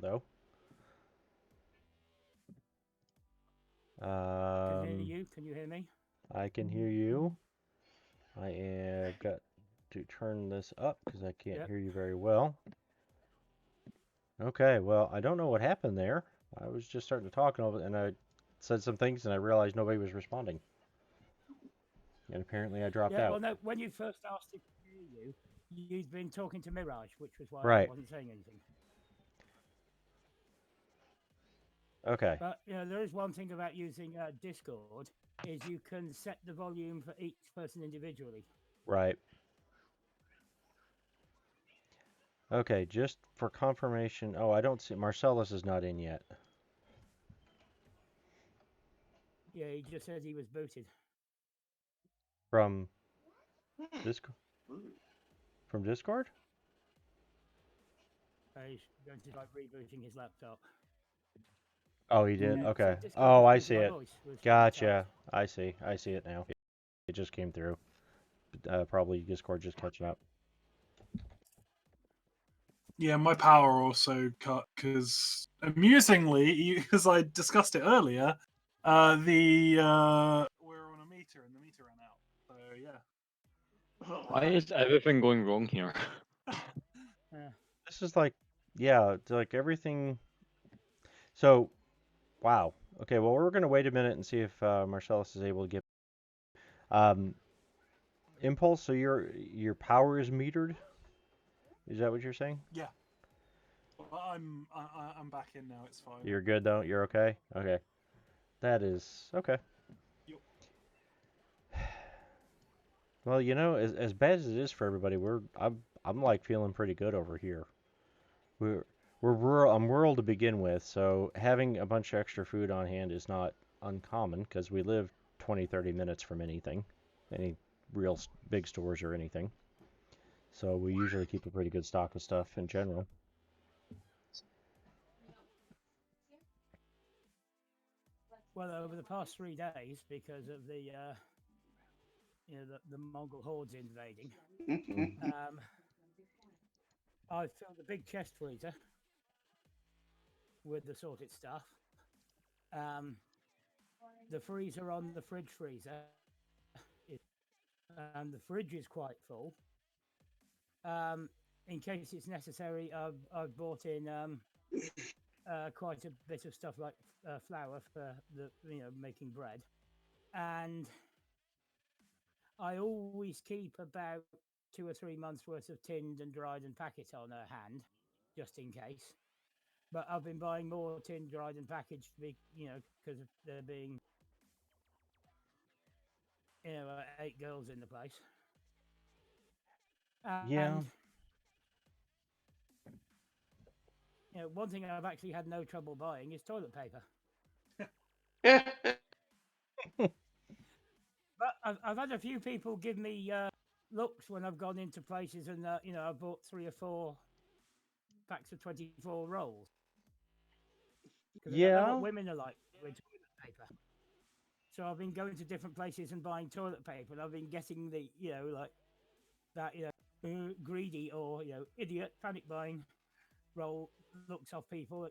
though. Can hear you. Can you hear me? I can hear you. I have got to turn this up because I can't hear you very well. Okay, well, I don't know what happened there. I was just starting to talk and I said some things and I realized nobody was responding. And apparently I dropped out. Well, no, when you first asked to hear you, you'd been talking to Mirage, which was why Right. I wasn't saying anything. Okay. But there is one thing about using Discord is you can set the volume for each person individually. Right. Okay, just for confirmation. Oh, I don't see Marcellus is not in yet. Yeah, he just said he was booted. From Discord? From Discord? He's going to try rebooting his laptop. Oh, he did? Yeah, Okay. so Oh, I see it. voice Gotcha. I see it now. It just came through. Probably Discord just catching up. Yeah, my power also cut because, amusingly, because I discussed it earlier, we're on a meter and the meter ran out. So yeah. Why is everything going wrong here? This is like, yeah, it's like everything. So, wow. Okay, well, we're gonna wait a minute and see if Marcellus is able to get. Impulse. So your power is metered. Is that what you're saying? Yeah. Well, I'm back in now. It's fine. You're good though. You're okay. Okay. That is okay. Yep. Well, as bad as it is for everybody, I'm like feeling pretty good over here. We're rural. I'm rural to begin with, so having a bunch of extra food on hand is not uncommon because we live 20-30 minutes from any real big stores or anything. So we usually keep a pretty good stock of stuff in general. Well, over the past 3 days, because of the the Mongol hordes invading, I've filled a big chest freezer with the sorted stuff. The freezer on the fridge freezer, and the fridge is quite full. In case it's necessary, I've bought in quite a bit of stuff like flour for the making bread, and I always keep about 2 or 3 months worth of tinned and dried and packet on hand, just in case. But I've been buying more tinned, dried, and packaged, because of there being 8 girls in the place. Yeah. And one thing I've actually had no trouble buying is toilet paper. But I've had a few people give me looks when I've gone into places and I've bought 3 or 4 packs of 24 rolls. Yeah. I know what women are like with toilet paper. So I've been going to different places and buying toilet paper, and I've been getting the like that greedy or idiot panic buying roll looks off people.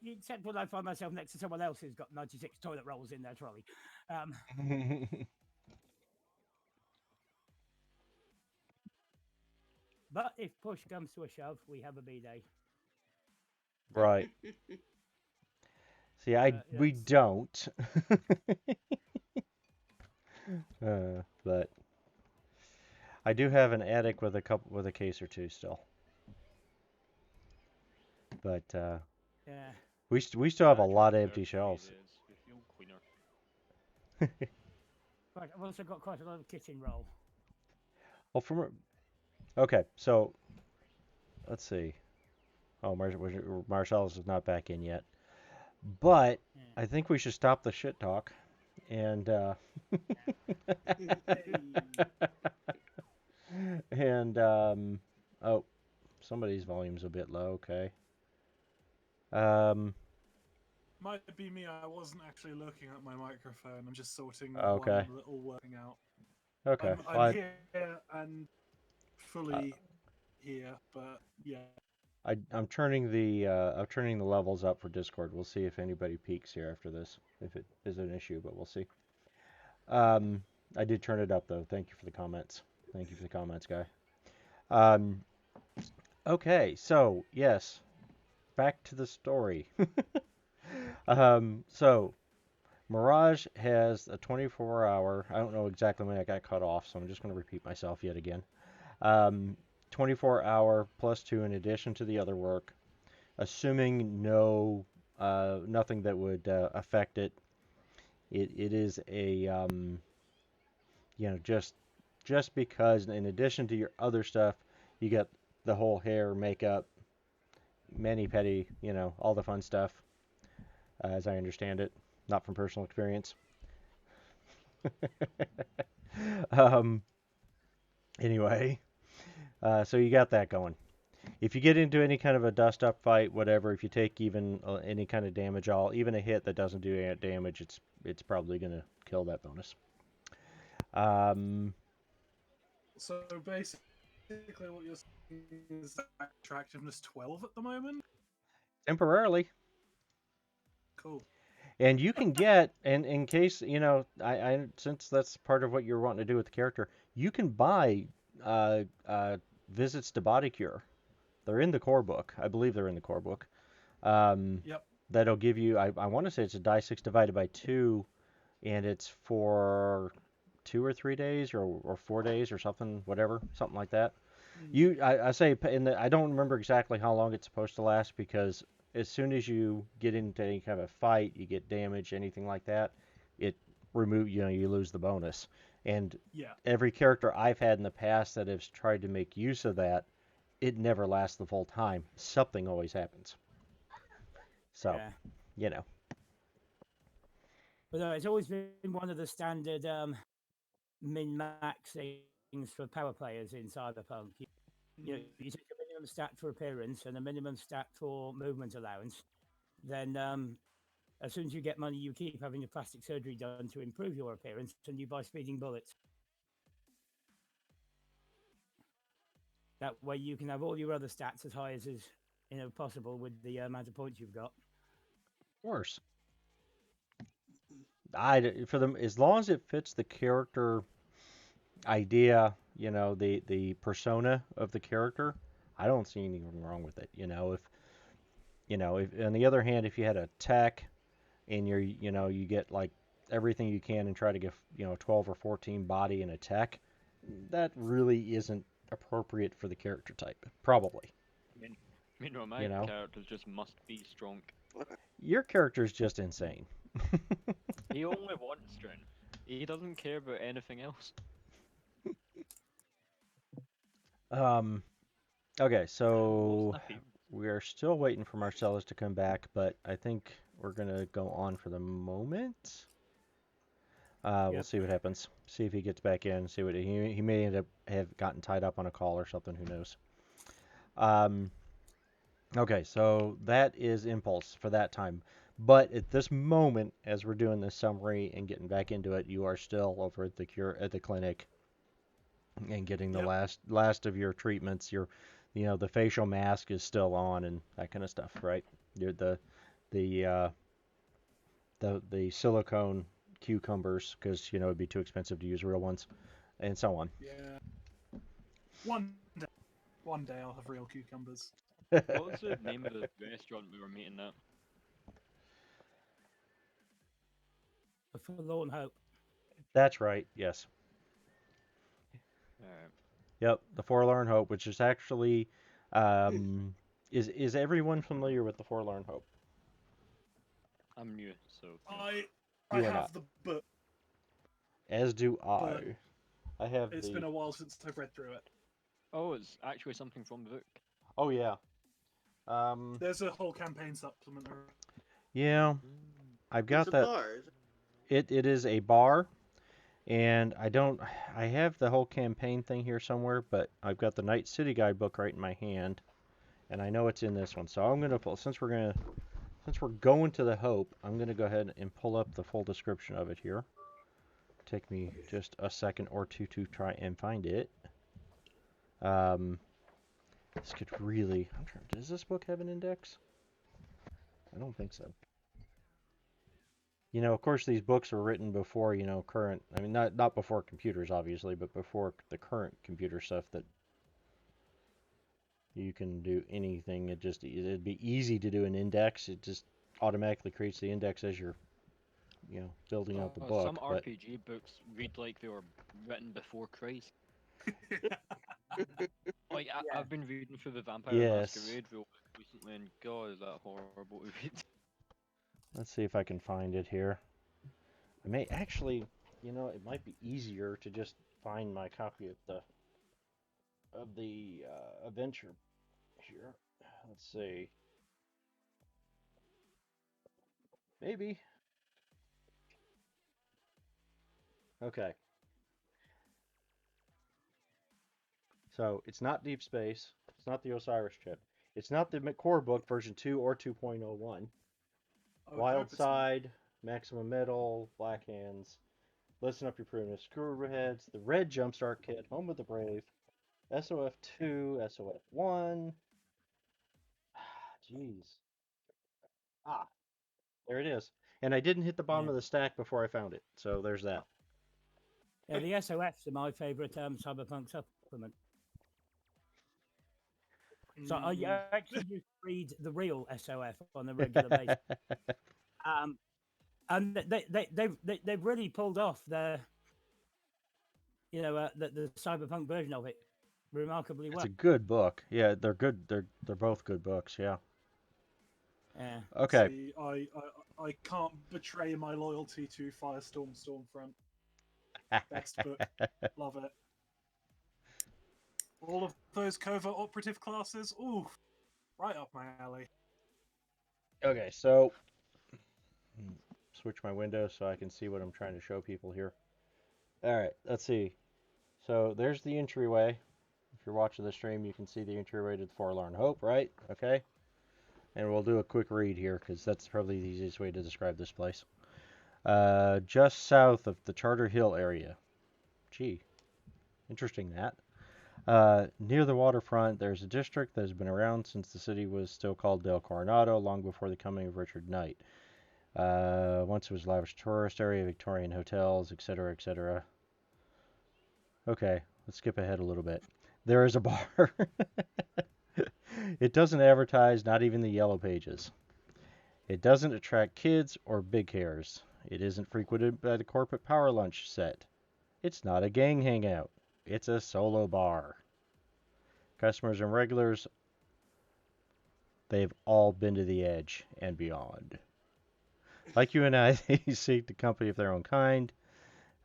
Except when I find myself next to someone else who's got 96 toilet rolls in their trolley. But if push comes to a shove, we have a B-day. Right. See, we don't. But I do have an attic with a case or two still. But yeah, we still have a lot of empty shelves. Right, I've also got quite a lot of kitchen roll. Well, okay, so let's see. Oh, Marcellus is not back in yet. But I think we should stop the shit talk and and oh, somebody's volume's a bit low. Okay. Might be me. I wasn't actually looking at my microphone. I'm just sorting Okay. one little working out. Okay. I'm here and fully here, but yeah. I'm turning the levels up for Discord. We'll see if anybody peaks here after this, if it is an issue, but we'll see. Um, I did turn it up though. Thank you for the comments. Thank you for the comments, guy. Um, okay, so yes, back to the story. So Mirage has a 24-hour. I don't know exactly when I got cut off, so I'm just going to repeat myself yet again. 24-hour plus 2 in addition to the other work, assuming nothing that would affect it. It is a just because in addition to your other stuff, you get the whole hair, makeup, mani pedi, all the fun stuff, as I understand it, not from personal experience. um, anyway, so you got that going. If you get into any kind of a dust up fight, whatever, if you take even any kind of damage, even a hit that doesn't do damage, it's probably gonna kill that bonus. So basically, what you're saying is attractiveness 12 at the moment. Temporarily. Cool. And you can get, and in case, I since that's part of what you're wanting to do with the character, you can buy visits to body cure. They're in the core book. I believe they're in the core book. Yep. That'll give you, I want to say it's a die 6 divided by 2, and it's for 2 or 3 days or 4 days or something, whatever, something like that. I say, I don't remember exactly how long it's supposed to last because as soon as you get into any kind of fight, you get damage, anything like that, it you lose the bonus. And Yeah. every character I've had in the past that has tried to make use of that, it never lasts the full time. Something always happens. So, Yeah. But no, it's always been one of the standard min-max things for power players in Cyberpunk. You take a minimum stat for appearance and a minimum stat for movement allowance. Then, as soon as you get money, you keep having your plastic surgery done to improve your appearance, and you buy speeding bullets. That way, you can have all your other stats as high as is possible with the amount of points you've got. of course, as long as it fits the character idea, the persona of the character, I don't see anything wrong with it. If on the other hand, if you had a tech and you get like everything you can and try to get 12 or 14 body and a tech, that really isn't appropriate for the character type, probably. My character just must be strong. Your character's just insane. He only wants strength. He doesn't care about anything else. Okay, so we are still waiting for Marcellus to come back, but I think we're gonna go on for the moment. We'll see what happens. See if he gets back in. See what he may end up have gotten tied up on a call or something. Who knows? Okay, so that is Impulse for that time. But at this moment, as we're doing this summary and getting back into it, you are still over at the clinic and getting the last of your treatments. The facial mask is still on and that kind of stuff, right? The silicone cucumbers because it'd be too expensive to use real ones, and so on. Yeah. One day I'll have real cucumbers. What was the name of the restaurant we were meeting at? The Forlorn Hope. That's right. Yes. Yep, the Forlorn Hope, which is actually, is everyone familiar with the Forlorn Hope? I'm new, so. I have the book. As do I. I have. It's been a while since I've read through it. Oh, it's actually something from the book. Oh yeah. There's a whole campaign supplement. Yeah, I've got it's that. A bar, it is a bar, and I have the whole campaign thing here somewhere, but I've got the Night City Guidebook right in my hand, and I know it's in this one. So I'm gonna since we're going to the Hope, I'm gonna go ahead and pull up the full description of it here. Take me just a second or two to try and find it. This could really. I'm trying. Does this book have an index? I don't think so. You know, of course, these books were written before, you know, current. I mean, not before computers, obviously, but before the current computer stuff that you can do anything. It'd be easy to do an index. It just automatically creates the index as you're, you know, building out the Some book. But RPG books read like they were written before Christ. Like Yeah. I've been reading through the Vampire yes, Masquerade real recently, and God, is that horrible to read. let's see if I can find it here. I may actually, you know, it might be easier to just find my copy of the adventure here. Let's see. Maybe. Okay. So it's not Deep Space. It's not the Osiris chip. It's not the core book version 2 or 2.01. I would Wild hope it's not. Side, Maximum Metal, Black Hands, Listen Up Your Prudence, Screwheads, the Red Jumpstart Kit, Home of the Brave, SOF 2, SOF 1. Jeez. Ah, there it is. And I didn't hit the bottom Yeah. of the stack before I found it. So there's that. Yeah, the SOFs are my favourite cyberpunk supplement. So I Mm, actually used to read the real SOF on a regular basis. And they've really pulled off the cyberpunk version of it remarkably It's well. a good book. Yeah, they're good. They're both good books. Yeah. Yeah. Okay. See, I can't betray my loyalty to Firestorm Stormfront. Best book. Love it. All of those covert operative classes, ooh, right up my alley. Okay, so switch my window so I can see what I'm trying to show people here. All right, let's see. So there's the entryway. If you're watching the stream, you can see the entryway to the Forlorn Hope, right? Okay. And we'll do a quick read here because that's probably the easiest way to describe this place. Just south of the Charter Hill area. Gee, interesting that. Near the waterfront, there's a district that has been around since the city was still called Del Coronado, long before the coming of Richard Knight. Once it was a lavish tourist area, Victorian hotels, etc., etc. Okay, let's skip ahead a little bit. There is a bar. It doesn't advertise, not even the yellow pages. It doesn't attract kids or big hairs. It isn't frequented by the corporate power lunch set. It's not a gang hangout. It's a solo bar. Customers and regulars, they've all been to the edge and beyond. Like you and I, they seek the company of their own kind.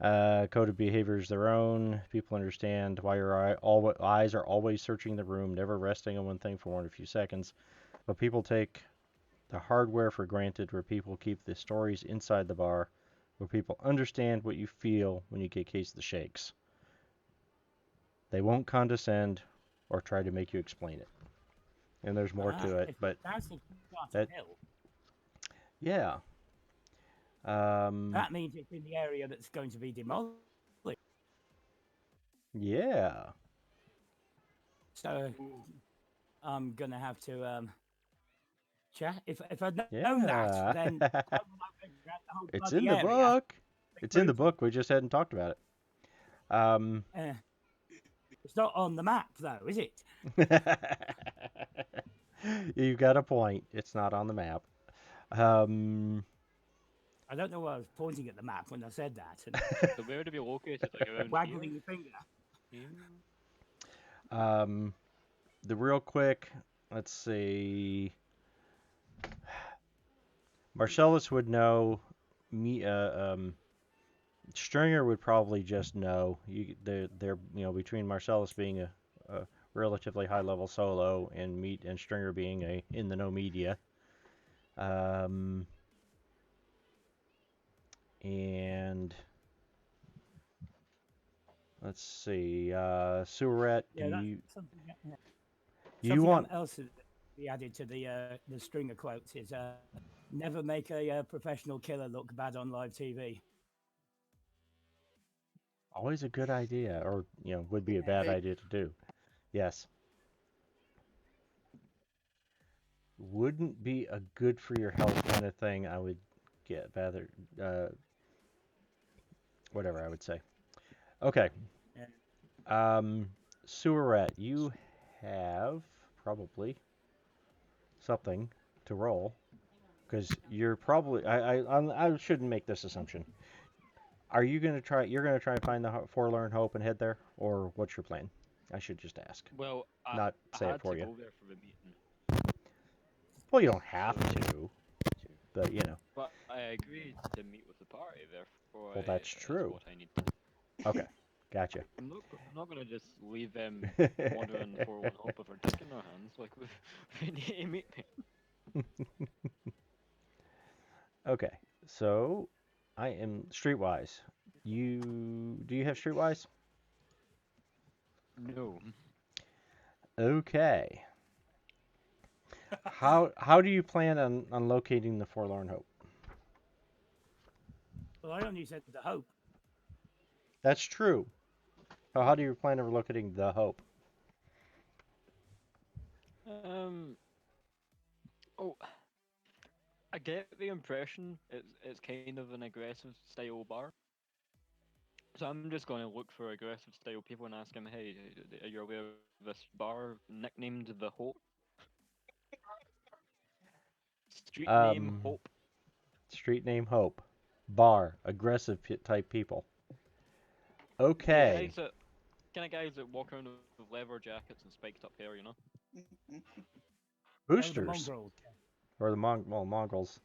Code of behavior is their own. People understand why your eyes are always searching the room, never resting on one thing for more than a few seconds. But people take the hardware for granted, where people keep the stories inside the bar, where people understand what you feel when you get a case of the shakes. They won't condescend or try to make you explain it. And there's more to it, If but that's the Charter that, Hill, yeah. Um, that means it's in the area that's going to be demolished. yeah. So Ooh. I'm gonna have to chat. If I'd known that, Yeah. then I would have figured out the whole It's in bloody the area. book. It's in the book. We just hadn't talked about it. It's not on the map though, is it? You got a point. It's not on the map. Um, I don't know why I was pointing at the map when I said that and So where would it be located? Like around waggling here? your finger. Here? um, the real quick, let's see. Marcellus would know. Me, Stringer would probably just know. They're between Marcellus being a relatively high level solo and Meat and Stringer being a in the know media. Um, and let's see, Surette, Yeah, that's something. you Something want? else that we added to the stringer quotes is never make a professional killer look bad on live TV. Always a good idea, or would be a bad Yeah. idea to do. Yes. wouldn't be a good for your health kind of thing. I would get rather whatever I would say. Okay. Yeah. Sewer rat, you have probably something to roll because you're probably I shouldn't make this assumption. Are you gonna try? You're gonna try and find the Forlorn Hope and head there, or what's your plan? I should just ask, Well, not I say it had for to you. go there for the meeting, Well, you don't have so but you know. but I agreed to meet with the party. Therefore, Well, that's it's true. what I need to do. Okay, gotcha. I'm not gonna just leave them wandering the 4-1 hope with our dick in their hands. Like we need to meet me. Okay, so I am Streetwise. Do you have Streetwise? No. Okay. How do you plan on locating the Forlorn Hope? Well, I only said the hope. That's true. How do you plan on locating the Hope? Oh, I get the impression it's kind of an aggressive style bar. So I'm just going to look for aggressive style people and ask them, hey, are you aware of this bar nicknamed the Hope? Street name Um, Hope. Street name Hope. Bar. Aggressive type people. Yeah, Okay. guys that kind of guys that walk around with leather jackets and spiked up hair, you know. The Boosters. mongrels. Or the Mongols.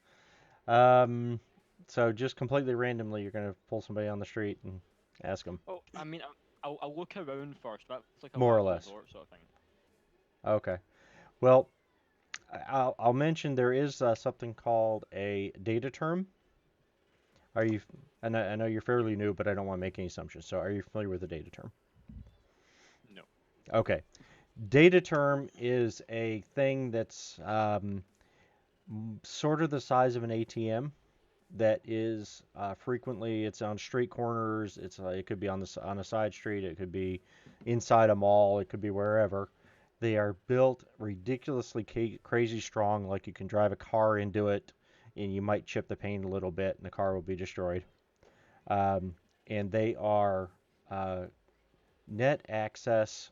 Um, so just completely randomly, you're gonna pull somebody on the street and ask them. Oh, I mean, I'll look around first. That's like a More or last less. resort sort of thing. Okay. Well, I'll mention there is something called a data term. Are you? And I know you're fairly new, but I don't want to make any assumptions. So, are you familiar with the data term? No. Okay. Data term is a thing that's sort of the size of an ATM. That is frequently it's on street corners. It could be on a side street. It could be inside a mall. It could be wherever. They are built ridiculously crazy strong. Like you can drive a car into it, and you might chip the paint a little bit, and the car will be destroyed. Um, and they are net access.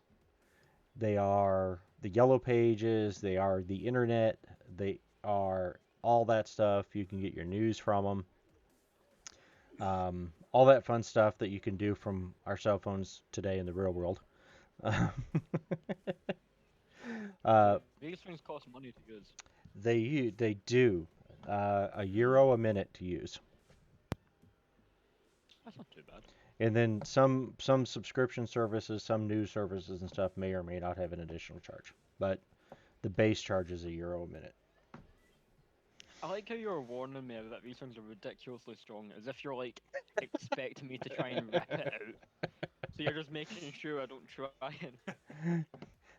They are the yellow pages. They are the internet. They are all that stuff. You can get your news from them. All that fun stuff that you can do from our cell phones today in the real world. These things cost money to use. They do €1 a minute to use, That's not too bad. and then some subscription services, some news services and stuff may or may not have an additional charge, but the base charge is €1 a minute. I like how you're warning me that these things are ridiculously strong, as if you're like expecting me to try and rip it out. So you're just making sure I don't try and.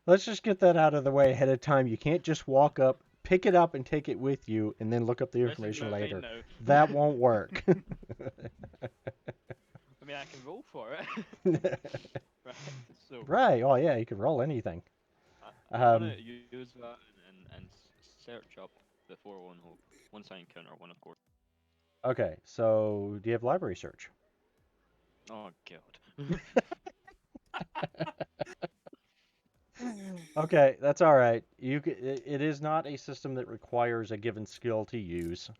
Let's just get that out of the way ahead of time. You can't just walk up, pick it up, and take it with you, and then look up the This is information right later. now. That won't work. I mean, I can roll for it. Right. So Right. Oh, yeah, you could roll anything. I'm gonna use that and search up the 401 hope once I encounter one, of course. Okay, so do you have library search? Oh god. Okay, that's all right. It is not a system that requires a given skill to use.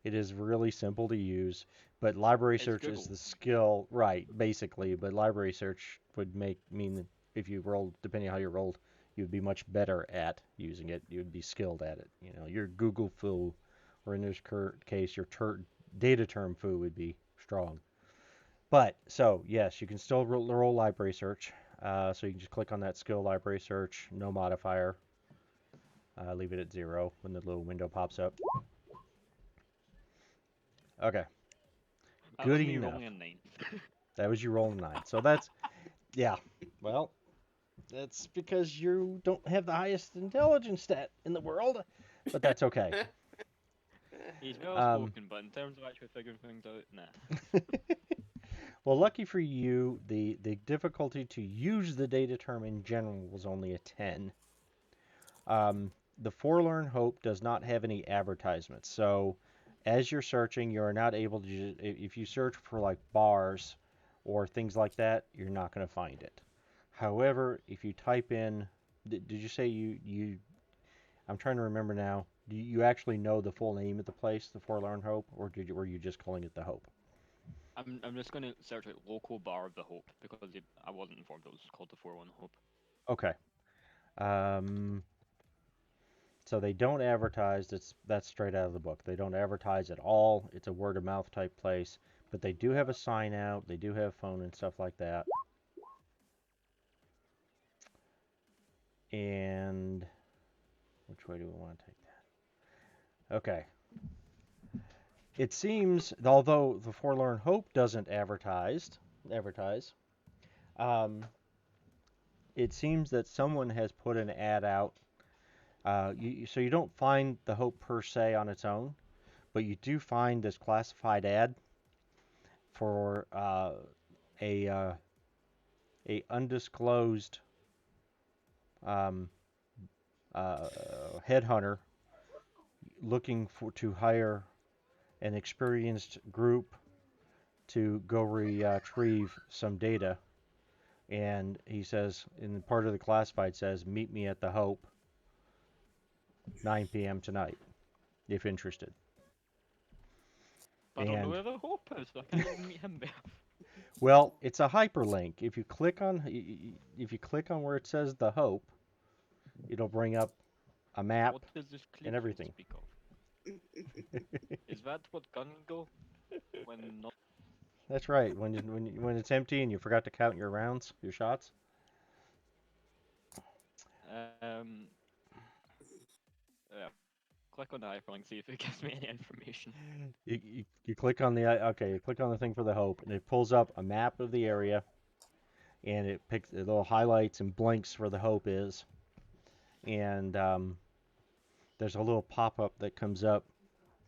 It is really simple to use, but library It's search is Google. the skill, right, basically, but library search would mean that if you rolled, depending on how you rolled, you'd be much better at using it. You'd be skilled at it. You know, your Google foo, or in this case, your data term foo would be strong. But, so, yes, you can still roll library search. So you can just click on that skill library search, no modifier. Leave it at 0 when the little window pops up. Okay. That Good was me enough. rolling a 9. That was you rolling 9. So that's, yeah. Well, that's because you don't have the highest intelligence stat in the world, but that's okay. He's well spoken, but in terms of actually figuring things out, nah. Well, lucky for you, the difficulty to use the data term in general was only a 10. the Forlorn Hope does not have any advertisements. So as you're searching, you're not able to if you search for like bars or things like that, you're not going to find it. However, if you type in, did you say you I'm trying to remember now. Do you actually know the full name of the place, the Forlorn Hope, or were you just calling it the Hope? I'm just going to search like local bar of the Hope because I wasn't informed it was called the 4-1 Hope. Okay. Um, so they don't advertise. That's straight out of the book. They don't advertise at all. It's a word of mouth type place, but they do have a sign out. They do have phone and stuff like that. And which way do we want to take that? Okay. It seems, although the Forlorn Hope doesn't advertise, um, it seems that someone has put an ad out. So you don't find the Hope per se on its own, but you do find this classified ad for a a undisclosed um, headhunter looking to hire an experienced group to go retrieve some data. And he says, in part of the classified says, meet me at the Hope, 9 p.m. tonight, if interested. I don't know And where the Hope is, so I can't even meet him there. well, it's a hyperlink. If you click on where it says the Hope, it'll bring up a map What does this and click everything. speak of? Is that what guns go when not? That's right. When it's empty and you forgot to count your rounds, your shots. Um, yeah. Click on the hyperlink, see if it gives me any information. You click on the okay. You click on the thing for the Hope, and it pulls up a map of the area, and it picks it little highlights and blinks where the Hope is, and there's a little pop-up that comes up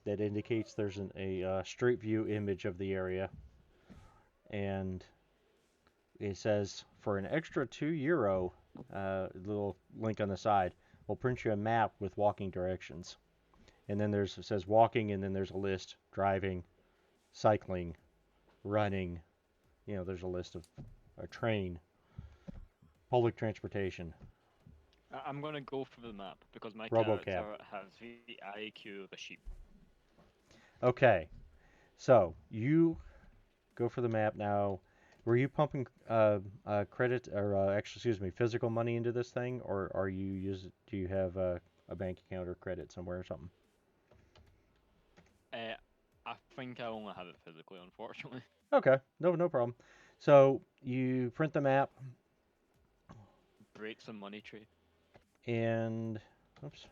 that indicates there's a street view image of the area, and it says for an extra €2, little link on the side, we'll print you a map with walking directions. And then it says walking, and then there's a list: driving, cycling, running. There's a list of a train, public transportation, I'm gonna go for the map because my RoboCab. character has the IQ of a sheep. Okay, so you go for the map now. Were you pumping credit or excuse me, physical money into this thing, or do you have a bank account or credit somewhere or something? I think I only have it physically, unfortunately. Okay, no problem. So you print the map Break some money tree. and oops.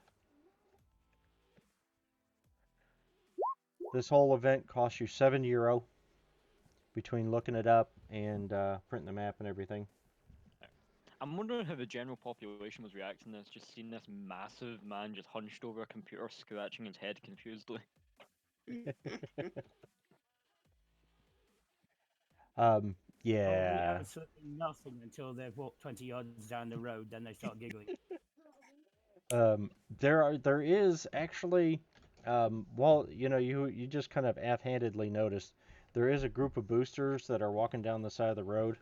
This whole event costs you €7 between looking it up and printing the map and everything. I'm wondering how the general population was reacting to this, just seeing this massive man just hunched over a computer scratching his head confusedly. Um, Probably yeah. absolutely nothing until they've walked 20 yards down the road, then they start giggling. There is actually, well, you just kind of offhandedly noticed there is a group of boosters that are walking down the side of the road.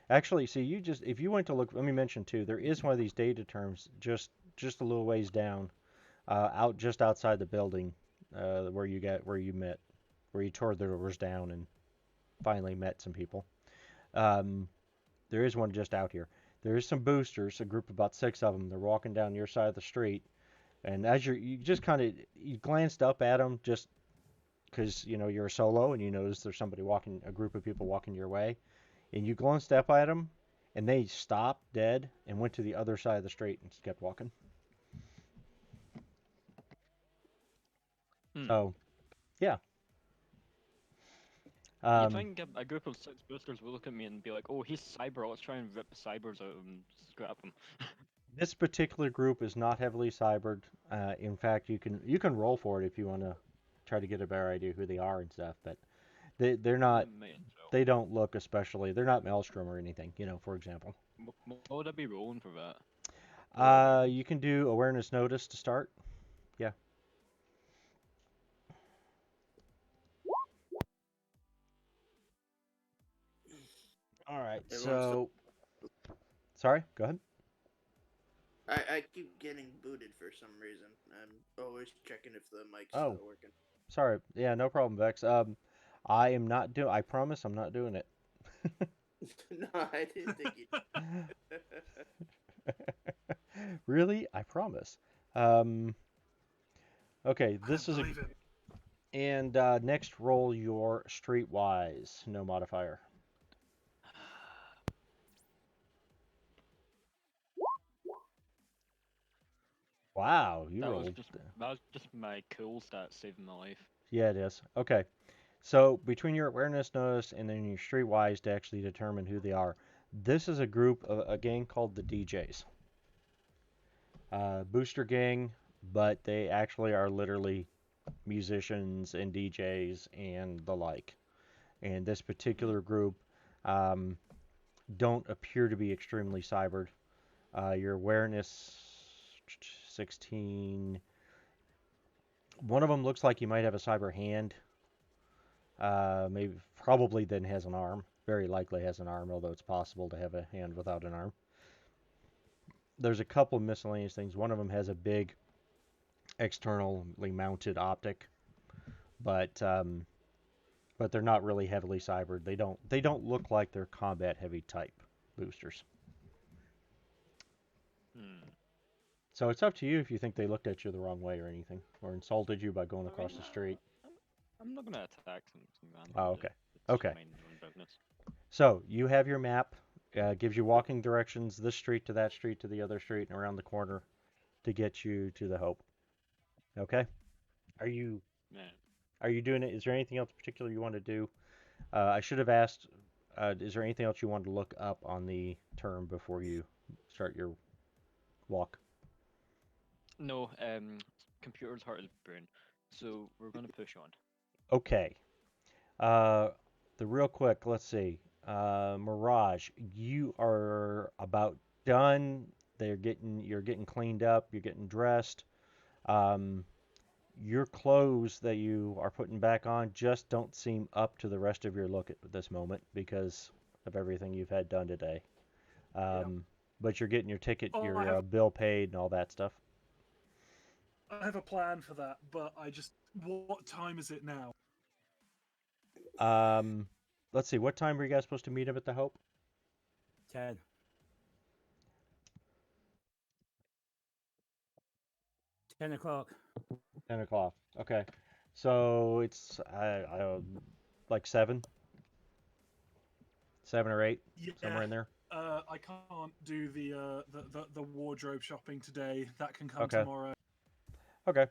Actually, see, if you went to look, let me mention too, there is one of these data terms just a little ways down, out just outside the building, where you tore the doors down and finally met some people. Um, there is one just out here. There is some boosters, a group of about 6 of them. They're walking down your side of the street, and as you just kind of you glanced up at them just because you're a solo and you notice there's a group of people walking your way, and you glanced up at them, and they stopped dead and went to the other side of the street and kept walking. So, yeah. You think a group of 6 boosters will look at me and be like, "Oh, he's cyber. Let's try and rip the cybers out and scrap him." This particular group is not heavily cybered. In fact, you can roll for it if you want to try to get a better idea who they are and stuff. But they're not. They don't look especially. They're not Maelstrom or anything. For example. What would I be rolling for that? You can do awareness notice to start. Yeah. All right. Everyone's still. So, sorry. Go ahead. I keep getting booted for some reason. I'm always checking if the mic's Oh, still working. sorry. Yeah, no problem, Vex. I am not doing. I promise, I'm not doing it. No, I didn't think you. Really? I promise. Okay, I this don't is a. believe it. And next, roll your streetwise, no modifier. Wow, you That was rolled. just that was just my cool stat saving my life. Yeah, it is. Okay. So between your awareness notice and then your streetwise to actually determine who they are, this is a group, a gang called the DJs. Booster gang, but they actually are literally musicians and DJs and the like. And this particular group um, don't appear to be extremely cybered. Your awareness 16. One of them looks like you might have a cyber hand. Maybe, probably then has an arm. Very likely has an arm, although it's possible to have a hand without an arm. There's a couple of miscellaneous things. One of them has a big externally mounted optic, but they're not really heavily cybered. They don't look like they're combat heavy type boosters. Hmm. So it's up to you if you think they looked at you the wrong way or anything, or insulted you by going I across mean, the street. I'm not gonna attack some random Oh, dude. okay. It's Okay. mind your own business. So you have your map. Gives you walking directions, this street to that street to the other street and around the corner to get you to the Hope. Okay. Are you Yeah. are you doing it? Is there anything else particular you want to do? I should have asked. Is there anything else you wanted to look up on the term before you start your walk? No, computer's heart is brain. So we're gonna push on. Okay. Uh, the real quick. Let's see. Mirage, you are about done. You're getting cleaned up. You're getting dressed. Um, your clothes that you are putting back on just don't seem up to the rest of your look at this moment because of everything you've had done today. Yeah. But you're getting your ticket, Oh, your bill paid, and all that stuff. I have a plan for that, but I just. What time is it now? Um, let's see. What time were you guys supposed to meet him at the Hope? 10. 10 o'clock. 10 o'clock. Okay. So it's like 7 or 8, somewhere Yeah. in there. I can't do the wardrobe shopping today. That can come Okay. tomorrow. Okay.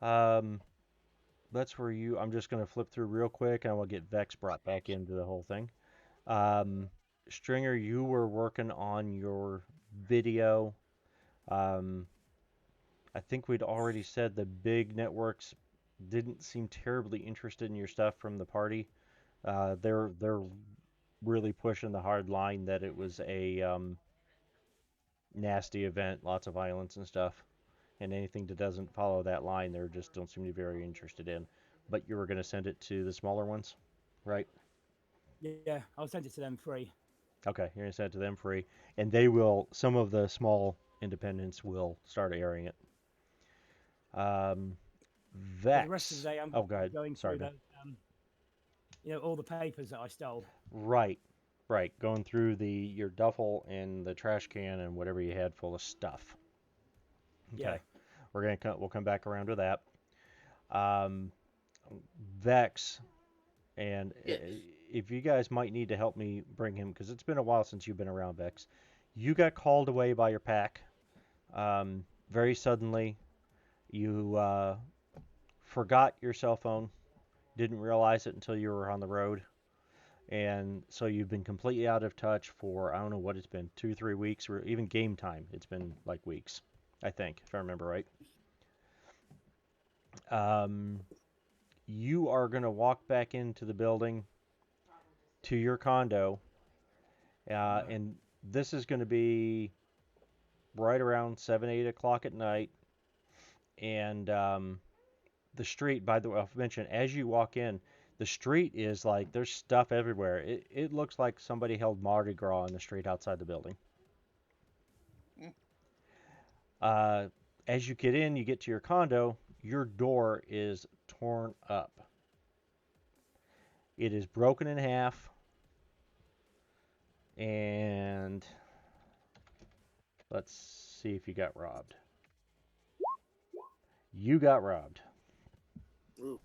Um, that's where you. I'm just gonna flip through real quick, and we'll get Vex brought back into the whole thing. Um, Stringer, you were working on your video. Um, I think we'd already said the big networks didn't seem terribly interested in your stuff from the party. They're really pushing the hard line that it was a nasty event, lots of violence and stuff, and anything that doesn't follow that line, they just don't seem to be very interested in. But you were going to send it to the smaller ones, right? Yeah, I'll send it to them free. Okay, you're going to send it to them free, and they will. Some of the small independents will start airing it. For the rest of Vex. the day, I'm Oh, go ahead. going Sorry, through man. all the papers that I stole. Right, right. Going through your duffel and the trash can and whatever you had full of stuff. Yeah. Okay, we'll come back around to that. Um, Vex, and Yes. if you guys might need to help me bring him, because it's been a while since you've been around, Vex. You got called away by your pack very suddenly. You forgot your cell phone, didn't realize it until you were on the road, and so you've been completely out of touch for I don't know what it's been, 2, 3 weeks, or even game time. It's been like weeks, I think, if I remember right. Um, you are gonna walk back into the building to your condo, and this is going to be right around 7, 8 o'clock at night, and the street. By the way, I'll mention as you walk in, the street is like there's stuff everywhere. It looks like somebody held Mardi Gras in the street outside the building. Mm. Uh, as you get in, you get to your condo. Your door is torn up. It is broken in half, and let's see if you got robbed. You got robbed. Ooh.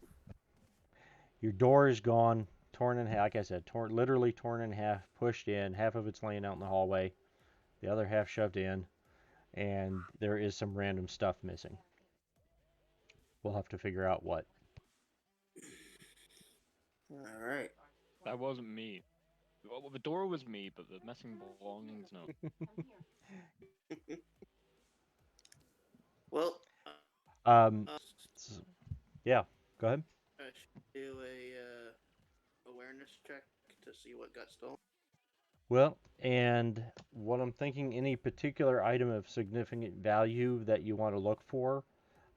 Your door is gone, torn in half. Like I said, literally torn in half, pushed in. Half of it's laying out in the hallway, the other half shoved in, and there is some random stuff missing. We'll have to figure out what. All right. That wasn't me. Well, the door was me, but the missing belongings, no. Well, Um, uh, yeah, go ahead. I should do a awareness check to see what got stolen. Well, and what I'm thinking, any particular item of significant value that you want to look for,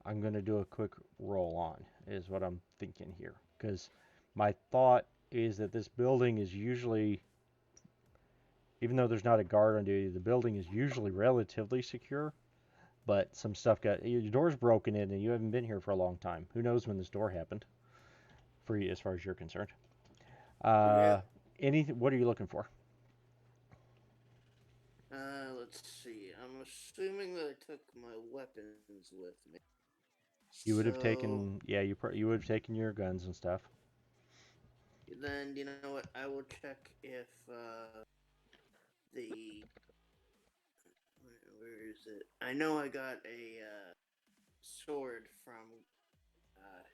I'm going to do a quick roll on, is what I'm thinking here. Because my thought is that this building is usually, even though there's not a guard on duty, the building is usually relatively secure. But some stuff your door's broken in and you haven't been here for a long time. Who knows when this door happened? For you, as far as you're concerned. Yeah. What are you looking for? Let's see. I'm assuming that I took my weapons with me. You would have So, taken, yeah, you would have taken your guns and stuff. then you know what? I will check if the where is it? I know I got a sword from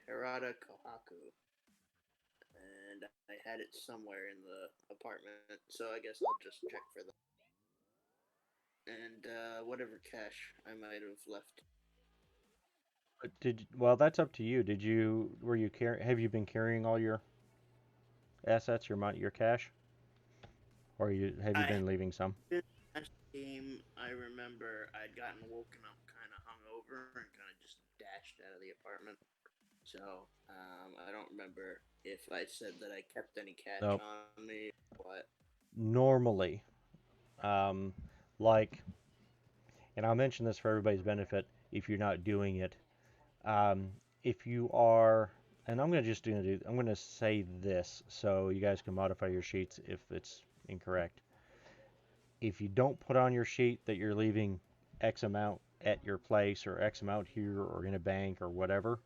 Hirata Kohaku, and I had it somewhere in the apartment. So I guess I'll just check for that. And whatever cash I might have left. Well, that's up to you. Have you been carrying all your assets, your cash? Or have you I been leaving some? last game I remember I'd gotten woken up kind of hungover and kind of just dashed out of the apartment. So I don't remember if I said that I kept any cash Nope. on me or what. Normally, um, like, and I'll mention this for everybody's benefit if you're not doing it. If you are, and I'm going to say this so you guys can modify your sheets if it's incorrect. If you don't put on your sheet that you're leaving X amount at your place or X amount here or in a bank or whatever,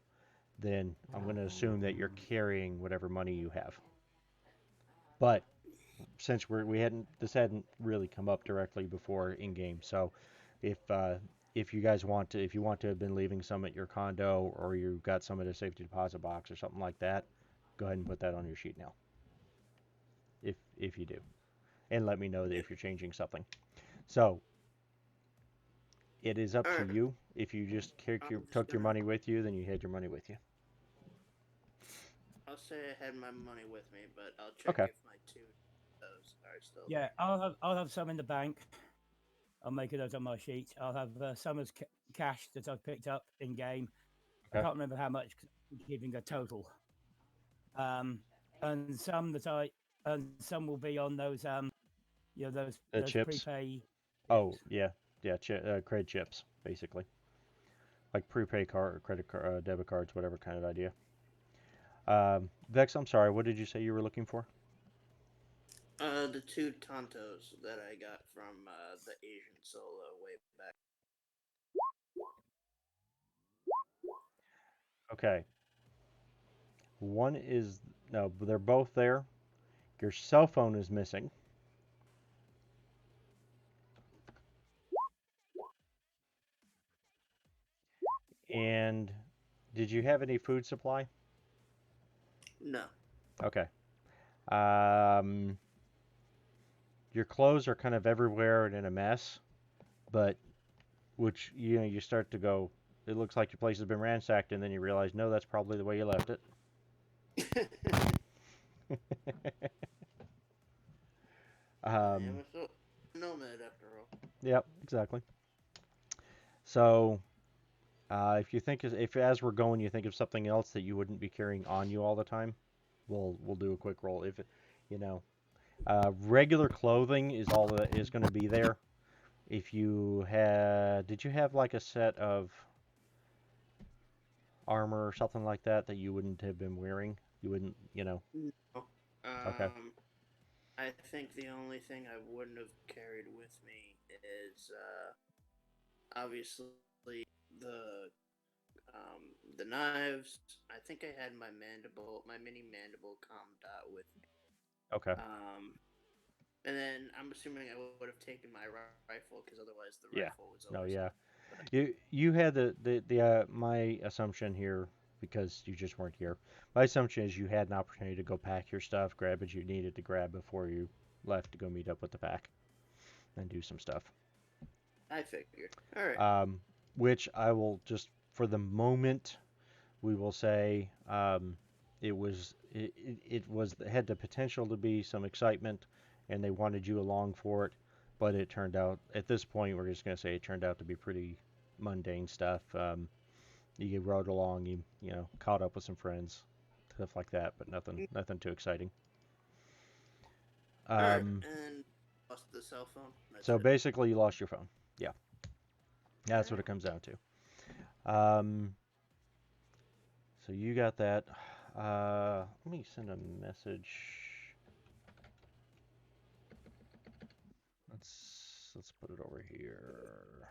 then I'm going to assume that you're carrying whatever money you have. But since this hadn't really come up directly before in game, so if you guys if you want to have been leaving some at your condo or you got some at a safety deposit box or something like that, go ahead and put that on your sheet now. If you do, and let me know that if you're changing something. So it is up to you. If you just took your money with you, then you had your money with you. I'll say I had my money with me, but I'll check Okay. if my two those are still. Yeah, I'll have some in the bank. I'll make it out on my sheet. I'll have some as cash that I've picked up in game. Okay. I can't remember how much, giving a total. And some some will be on those those chips. prepay. Oh yeah, credit chips basically, like prepay card, credit card, debit cards, whatever kind of idea. Vex, I'm sorry. What did you say you were looking for? The two Tontos that I got from the Asian solo way back. Okay. One is no, they're both there. Your cell phone is missing. And did you have any food supply? No. Okay. Your clothes are kind of everywhere and in a mess, but which you start to go. It looks like your place has been ransacked, and then you realize no, that's probably the way you left it. I am a nomad after all. Yep, exactly. So, if you think if as we're going, you think of something else that you wouldn't be carrying on you all the time, we'll do a quick roll. If it, you know, regular clothing is all that is going to be there. If you had, did you have like a set of armor or something like that that you wouldn't have been wearing? You wouldn't, No. Okay. I think the only thing I wouldn't have carried with me is obviously the the knives. I think I had my mini mandible com dot with me. Okay. And then I'm assuming I would have taken my rifle because otherwise the Yeah. rifle was No, always. yeah. You had the my assumption here because you just weren't here. My assumption is you had an opportunity to go pack your stuff, grab what you needed to grab before you left to go meet up with the pack and do some stuff. I figured. All right. Which I will just for the moment we will say it had the potential to be some excitement, and they wanted you along for it, but it turned out at this point we're just going to say it turned out to be pretty mundane stuff. You rode along, caught up with some friends, stuff like that, but nothing too exciting. All right. Um, And lost the cell phone. That's so it. basically, you lost your phone. Yeah, All that's what right. it comes down to. So you got that. Let me send a message. Let's put it over here.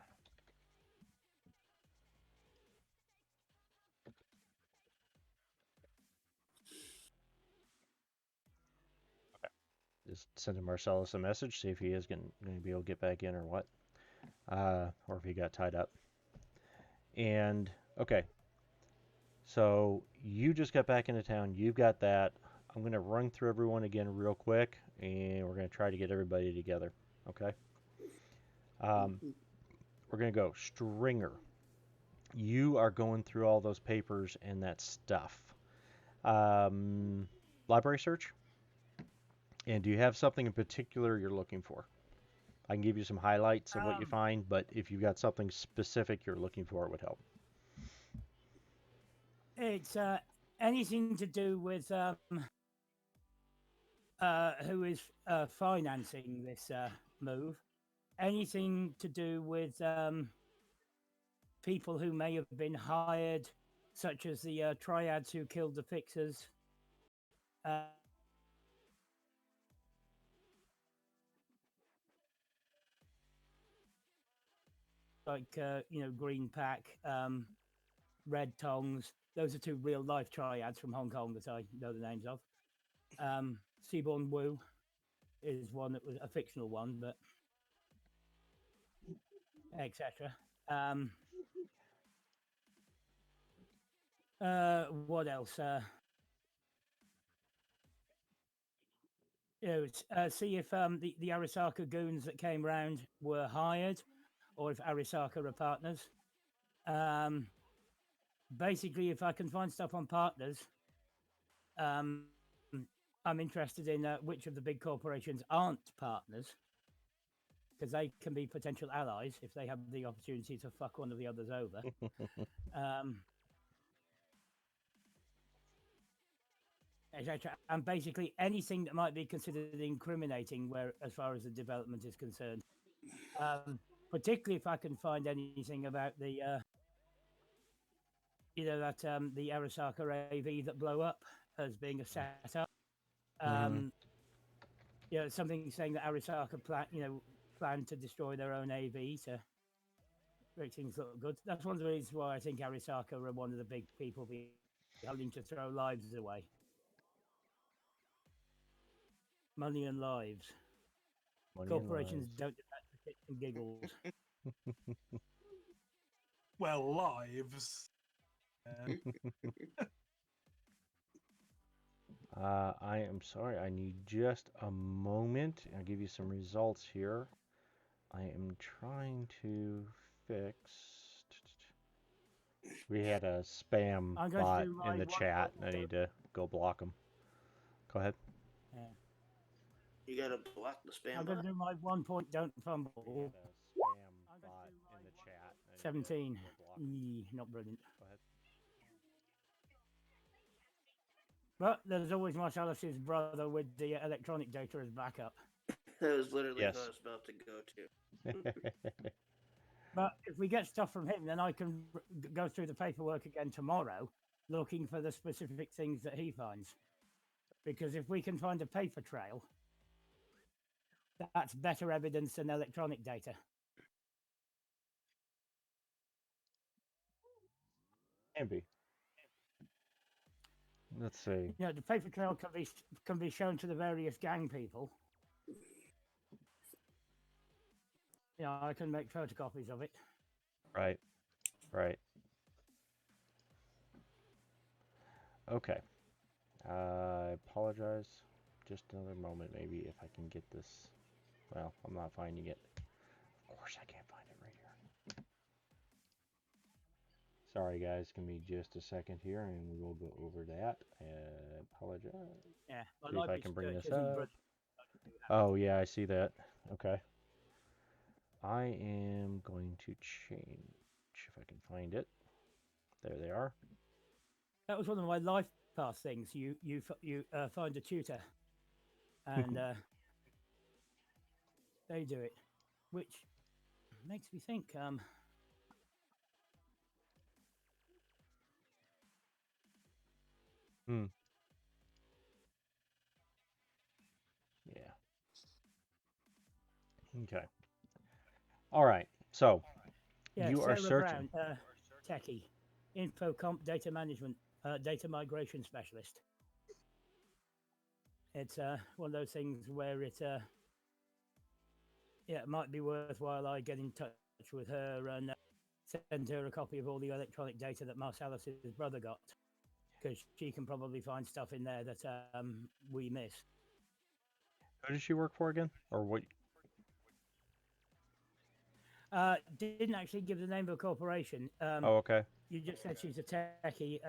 Just send Marcellus a message, see if he is going to be able to get back in or what, or if he got tied up. And okay, so you just got back into town. You've got that. I'm going to run through everyone again real quick, and we're going to try to get everybody together. Okay. We're going to go Stringer. You are going through all those papers and that stuff. Library search. And do you have something in particular you're looking for? I can give you some highlights of what you find, but if you've got something specific you're looking for, it would help. It's anything to do with who is financing this move. Anything to do with people who may have been hired, such as the triads who killed the fixers. Like Green Pack, Red Tongs. Those are two real life triads from Hong Kong that I know the names of. Seaborn Wu is one that was a fictional one, but etc. What else? See if the Arisaka goons that came round were hired, or if Arisaka are partners. Basically, if I can find stuff on partners, um, I'm interested in which of the big corporations aren't partners, because they can be potential allies if they have the opportunity to fuck one of the others over. Etc. And basically anything that might be considered incriminating, where as far as the development is concerned. Particularly if I can find anything about the the Arasaka AV that blew up as being a setup. Something saying that Arasaka plan to destroy their own AV to make things look good. That's one of the reasons why I think Arasaka are one of the big people behind to throw lives away. Money and lives. Money Corporations and don't do that for shits and giggles. Well, lives. I am sorry. I need just a moment. I'll give you some results here. I am trying to fix. We had a spam bot in the chat, and I need to go block them. Go ahead. Yeah. You gotta block the spam I'm bot. gonna do my 1 point. Don't fumble. We had a spam bot in the chat, and 17. LeBlanc. Not brilliant. Go ahead. But there's always Marcellus's brother with the electronic data as backup. That was literally who I Yes. was about to go to. But if we get stuff from him, then I can go through the paperwork again tomorrow, looking for the specific things that he finds. Because if we can find a paper trail, that's better evidence than electronic data. Can be. Let's see. You know, the paper trail can be shown to the various gang people. You know, I can make photocopies of it. Right. Right. Okay. I apologize. Just another moment, maybe, if I can get this. Well, I'm not finding it. Of course, I can't find it right here. Sorry, guys. Give me just a second here, and we will go over that. Apologize. Yeah. See if I can bring this isn't up. brilliant. Oh, yeah, I see that. Okay. I am going to change, if I can find it. There they are. That was one of my life path things. You find a tutor, and they do it, which makes me think. Hmm. Yeah. Okay. All right. So Yeah, you are Sarah searching. Brown, techie, InfoComp data management, data migration specialist. It's one of those things where it might be worthwhile I get in touch with her and send her a copy of all the electronic data that Marcellus's brother got, because she can probably find stuff in there that we miss. Who does she work for again? Or what? Didn't actually give the name of a corporation. Oh, okay. You just said she's a techie,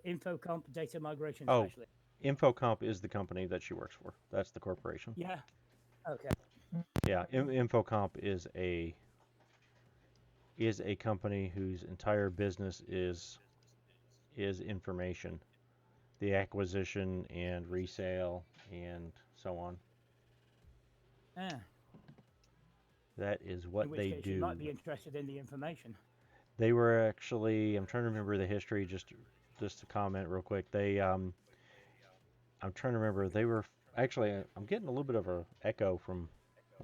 InfoComp data migration Oh, specialist. Infocomp is the company that she works for. That's the corporation. Yeah. Okay. Yeah, Infocomp is a company whose entire business is information, the acquisition and resale and so on. Yeah. That is In what which they case, you might do. be interested in the information. They were actually, I'm trying to remember the history, just to comment real quick. I'm trying to remember, they were actually, I'm getting a little bit of a echo from,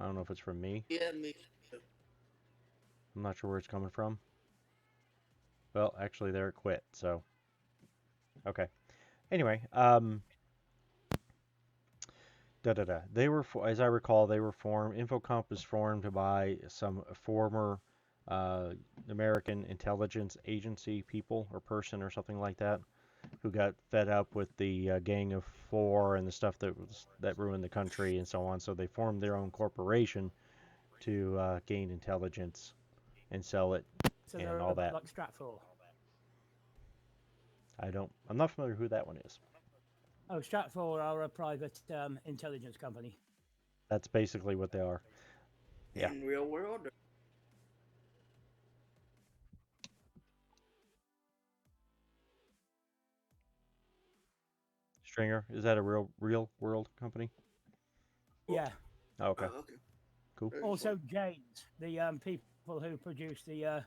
I don't know if it's from me. Yeah, me too. I'm not sure where it's coming from. Well, actually, there it quit, so. Okay. Anyway, They were, as I recall, they were formed. Infocomp was formed by some former American intelligence agency people or person or something like that, who got fed up with the Gang of Four and the stuff that ruined the country and so on. So they formed their own corporation to gain intelligence and sell it So and they're all a bit that. like Stratfor. I'm not familiar who that one is. Oh, Stratfor are a private intelligence company. That's basically what they are. Yeah. In real world. Stringer, is that a real world company? Yeah. Oh, okay. Oh, okay. Cool. Very Also, fun. Janes, the people who produce the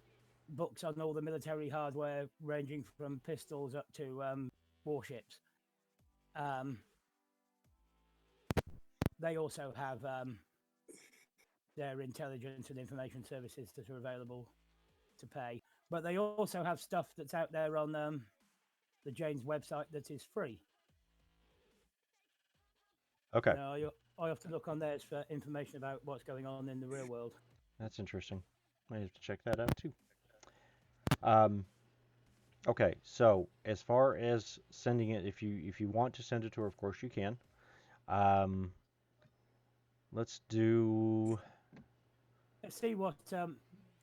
books on all the military hardware, ranging from pistols up to warships. They also have their intelligence and information services that are available to pay. But they also have stuff that's out there on the Jane's website that is free. Okay. Now, I have to look on theirs for information about what's going on in the real world. That's interesting. I have to check that out too. Okay, so as far as sending it, if you want to send it to her, of course you can. Let's do Let's see what it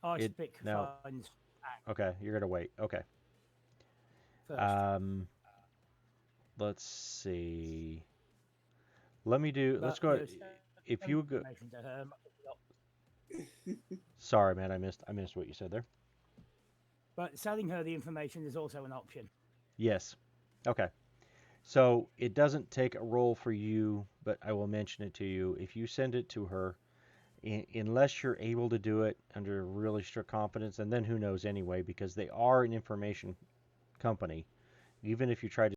iSpic now. finds Okay, you're gonna wait. Okay. first. Let's see. Let's But go. there's If you go. information to her. Sorry, man, I missed what you said there. But selling her the information is also an option. Yes. Okay. So it doesn't take a roll for you, but I will mention it to you. If you send it to her, unless you're able to do it under really strict competence, and then who knows anyway, because they are an information company. Even if you try to